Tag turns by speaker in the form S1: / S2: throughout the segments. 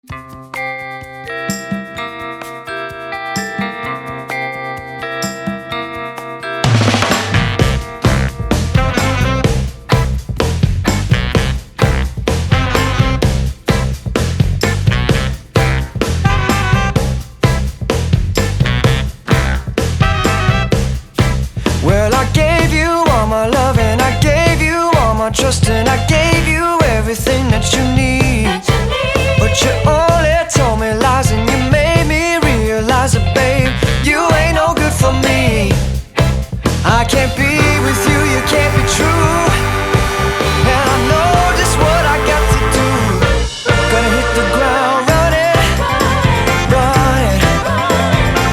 S1: Well, I gave you all my love and I gave you all my trust and I gave you everything that you need. But you only told me lies and you made me realize that, babe, you ain't no good for me. I can't be with you, you can't be true, and I know just what I got to do. Gonna hit the ground running, running,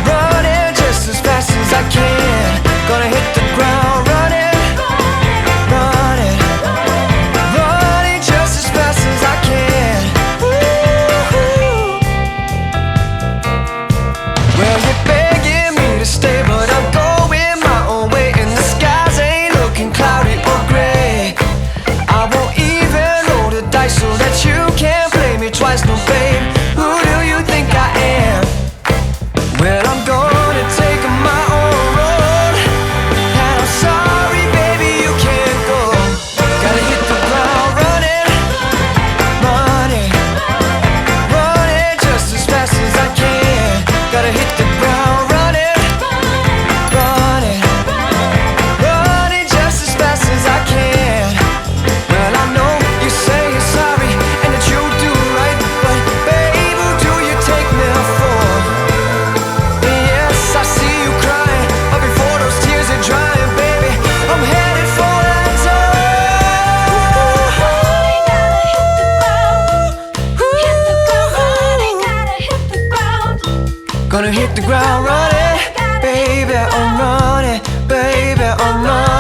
S1: running just as fast as I can. Gonna hit the ground running, running, running just as fast as I can. Woo-hoo. Well, you're begging me to stay, but I'm going my own way, and the skies ain't looking cloudy or gray. I won't even roll the dice so that you can't play me twice, no babe. Who do you think I am? Well, I'm gonna take my own road, and I'm sorry, baby, you can't go. Gotta hit the ground running, running, running just as fast as I can. Gotta hit the ground running, running, running just as fast as I can. Well, I know you say you're sorry and that you do right, but babe, who do you take me for? Yes, I see you crying, but before those tears are drying, baby, I'm headed for that door. Gonna hit the ground running, baby, I'm running, baby, I'm running.